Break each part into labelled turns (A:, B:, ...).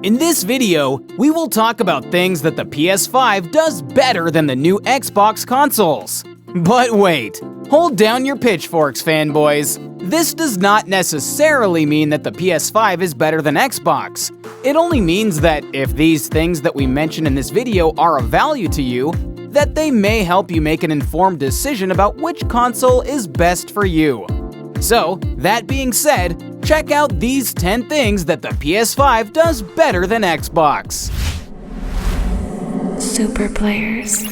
A: In this video, we will talk about things that the PS5 does better than the new Xbox consoles. But wait, hold down your pitchforks, fanboys. This does not necessarily mean that the PS5 is better than Xbox. It only means that if these things that we mention in this video are of value to you, that they may help you make an informed decision about which console is best for you. So, that being said, check out these 10 things that the PS5 does better than Xbox.
B: Super players.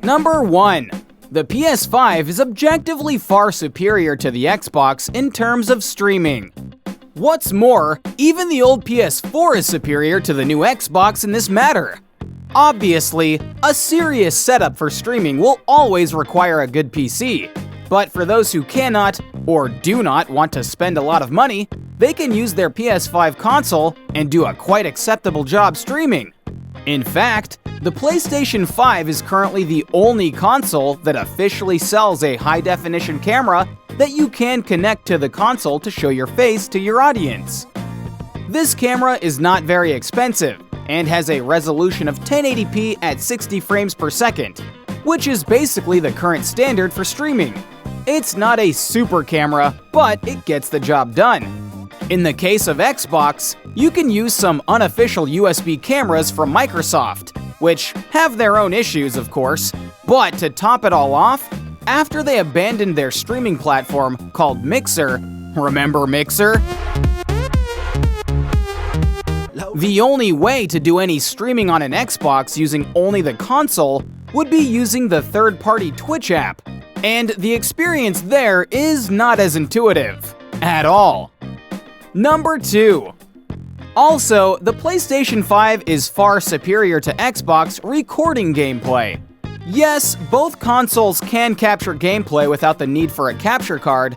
A: Number 1. The PS5 is objectively far superior to the Xbox in terms of streaming. What's more, even the old PS4 is superior to the new Xbox in this matter. Obviously, a serious setup for streaming will always require a good PC. But for those who cannot, or do not want to spend a lot of money, they can use their PS5 console and do a quite acceptable job streaming. In fact, the PlayStation 5 is currently the only console that officially sells a high-definition camera that you can connect to the console to show your face to your audience. This camera is not very expensive and has a resolution of 1080p at 60 frames per second, which is basically the current standard for streaming. It's not a super camera, but it gets the job done. In the case of Xbox, you can use some unofficial USB cameras from Microsoft, which have their own issues, of course, but to top it all off, after they abandoned their streaming platform called Mixer, remember Mixer? The only way to do any streaming on an Xbox using only the console would be using the third-party Twitch app, and the experience there is not as intuitive at all. Number 2. Also, the PlayStation 5 is far superior to Xbox recording gameplay. Yes, both consoles can capture gameplay without the need for a capture card,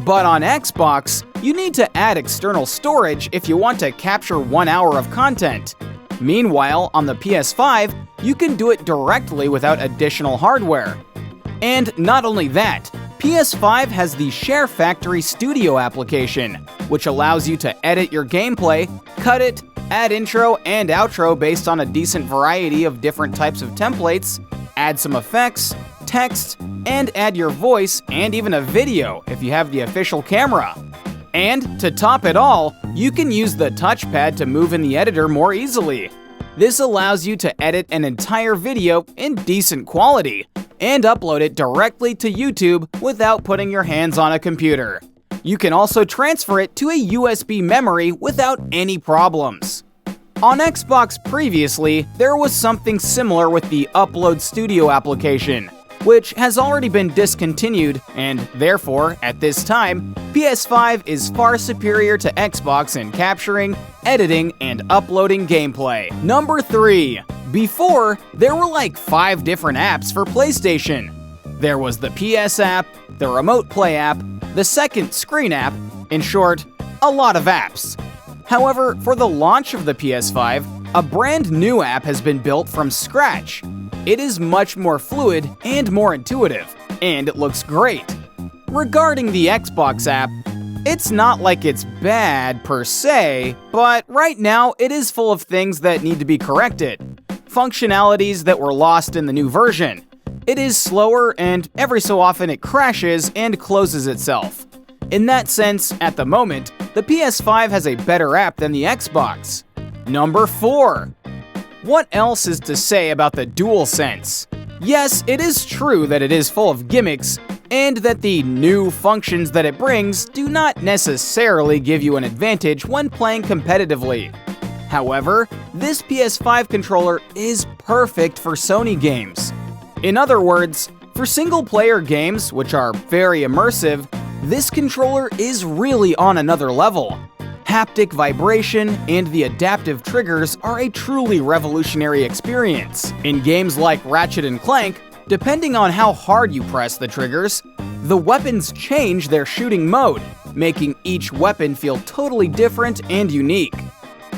A: but on Xbox, you need to add external storage if you want to capture 1 hour of content. Meanwhile, on the PS5, you can do it directly without additional hardware. And not only that, PS5 has the Share Factory Studio application, which allows you to edit your gameplay, cut it, add intro and outro based on a decent variety of different types of templates, add some effects, text, and add your voice and even a video if you have the official camera. And to top it all, you can use the touchpad to move in the editor more easily. This allows you to edit an entire video in decent quality and upload it directly to YouTube without putting your hands on a computer. You can also transfer it to a USB memory without any problems. On Xbox previously, there was something similar with the Upload Studio application, which has already been discontinued, and therefore, at this time, PS5 is far superior to Xbox in capturing, editing, and uploading gameplay. Number 3. Before, there were like 5 different apps for PlayStation. There was the PS app, the Remote Play app, the Second Screen app, in short, a lot of apps. However, for the launch of the PS5, a brand new app has been built from scratch. It is much more fluid and more intuitive, and it looks great. Regarding the Xbox app, it's not like it's bad per se, but right now it is full of things that need to be corrected. Functionalities that were lost in the new version. It is slower and every so often it crashes and closes itself. In that sense, at the moment, the PS5 has a better app than the Xbox. Number 4. What else is to say about the DualSense? Yes, it is true that it is full of gimmicks, and that the new functions that it brings do not necessarily give you an advantage when playing competitively. However, this PS5 controller is perfect for Sony games. In other words, for single-player games, which are very immersive, this controller is really on another level. Haptic vibration and the adaptive triggers are a truly revolutionary experience. In games like Ratchet & Clank, depending on how hard you press the triggers, the weapons change their shooting mode, making each weapon feel totally different and unique.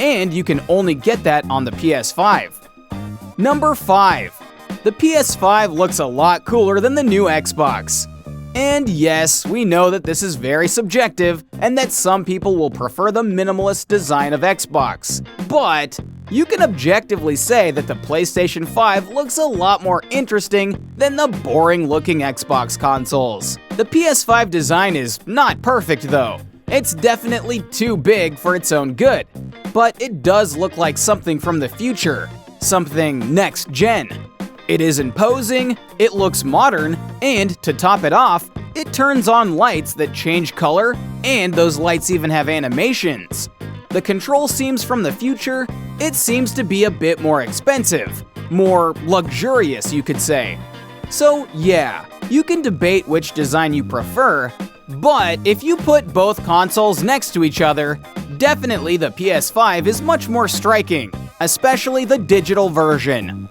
A: And you can only get that on the PS5. Number 5. The PS5 looks a lot cooler than the new Xbox. And yes, we know that this is very subjective and that some people will prefer the minimalist design of Xbox. But you can objectively say that the PlayStation 5 looks a lot more interesting than the boring-looking Xbox consoles. The PS5 design is not perfect though. It's definitely too big for its own good, but it does look like something from the future, something next gen. It is imposing, it looks modern, and to top it off, it turns on lights that change color, and those lights even have animations. The control seems from the future, it seems to be a bit more expensive, more luxurious you could say. So yeah, you can debate which design you prefer, but if you put both consoles next to each other, definitely the PS5 is much more striking, especially the digital version.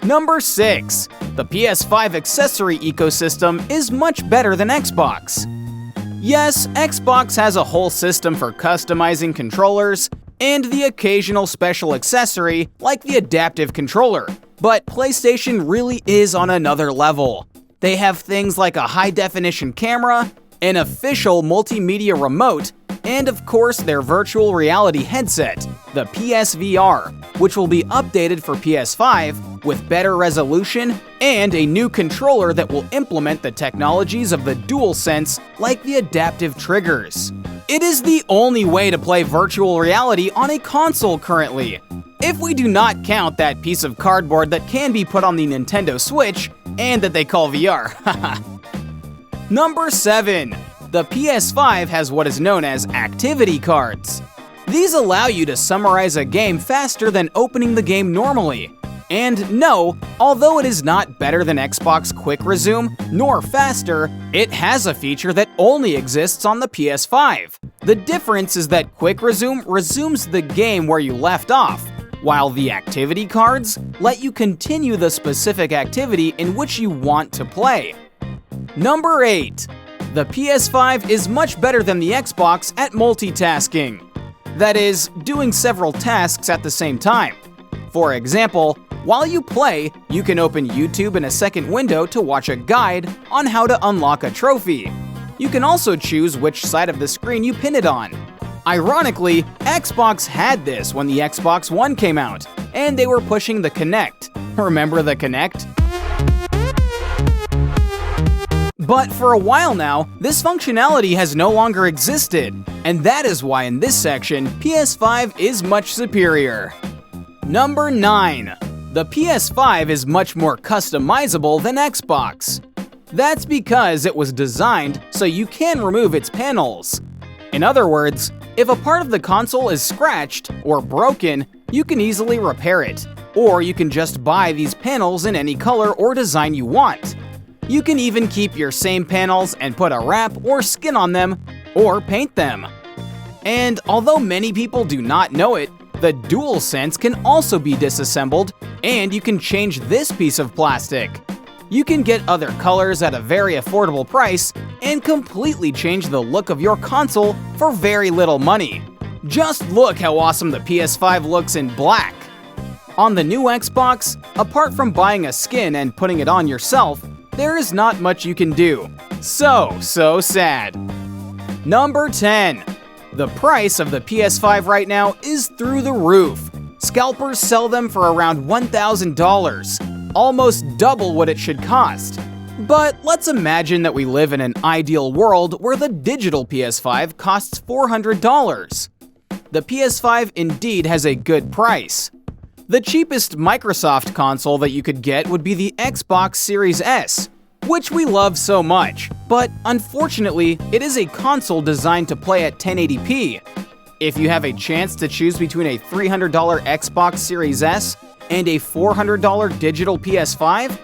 A: Number 6. The PS5 Accessory Ecosystem is much better than Xbox. Yes, Xbox has a whole system for customizing controllers and the occasional special accessory like the adaptive controller, but PlayStation really is on another level. They have things like a high-definition camera, an official multimedia remote, and of course their virtual reality headset, the PSVR, which will be updated for PS5 with better resolution and a new controller that will implement the technologies of the DualSense like the adaptive triggers. It is the only way to play virtual reality on a console currently, if we do not count that piece of cardboard that can be put on the Nintendo Switch and that they call VR. Number 7. The PS5 has what is known as activity cards. These allow you to summarize a game faster than opening the game normally. And no, although it is not better than Xbox Quick Resume, nor faster, it has a feature that only exists on the PS5. The difference is that Quick Resume resumes the game where you left off, while the activity cards let you continue the specific activity in which you want to play. Number 8. The PS5 is much better than the Xbox at multitasking. That is, doing several tasks at the same time. For example, while you play, you can open YouTube in a second window to watch a guide on how to unlock a trophy. You can also choose which side of the screen you pin it on. Ironically, Xbox had this when the Xbox One came out, and they were pushing the Kinect. Remember the Kinect? But for a while now, this functionality has no longer existed, and that is why in this section, PS5 is much superior. Number 9. The PS5 is much more customizable than Xbox. That's because it was designed so you can remove its panels. In other words, if a part of the console is scratched or broken, you can easily repair it, or you can just buy these panels in any color or design you want. You can even keep your same panels and put a wrap or skin on them, or paint them. And although many people do not know it, the DualSense can also be disassembled, and you can change this piece of plastic. You can get other colors at a very affordable price and completely change the look of your console for very little money. Just look how awesome the PS5 looks in black. On the new Xbox, apart from buying a skin and putting it on yourself, there is not much you can do. So sad. Number 10. The price of the PS5 right now is through the roof. Scalpers sell them for around $1,000, almost double what it should cost. But let's imagine that we live in an ideal world where the digital PS5 costs $400. The PS5 indeed has a good price. The cheapest Microsoft console that you could get would be the Xbox Series S, which we love so much, but unfortunately, it is a console designed to play at 1080p. If you have a chance to choose between a $300 Xbox Series S and a $400 digital PS5,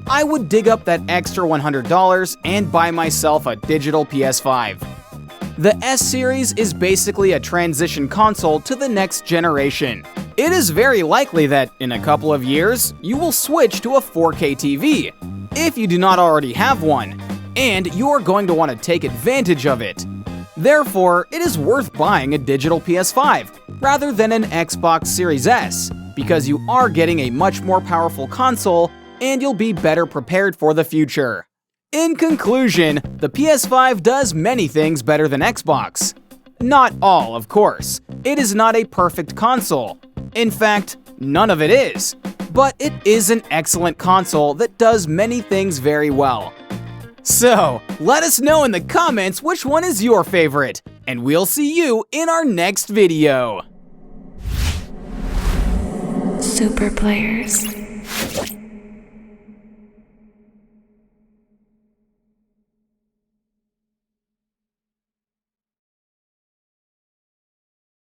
A: I would dig up that extra $100 and buy myself a digital PS5. The S Series is basically a transition console to the next generation. It is very likely that, in a couple of years, you will switch to a 4K TV, if you do not already have one, and you are going to want to take advantage of it. Therefore, it is worth buying a digital PS5, rather than an Xbox Series S, because you are getting a much more powerful console, and you'll be better prepared for the future. In conclusion, the PS5 does many things better than Xbox. Not all, of course. It is not a perfect console. In fact, none of it is. But it is an excellent console that does many things very well. So, let us know in the comments which one is your favorite, and we'll see you in our next video.
B: Super players.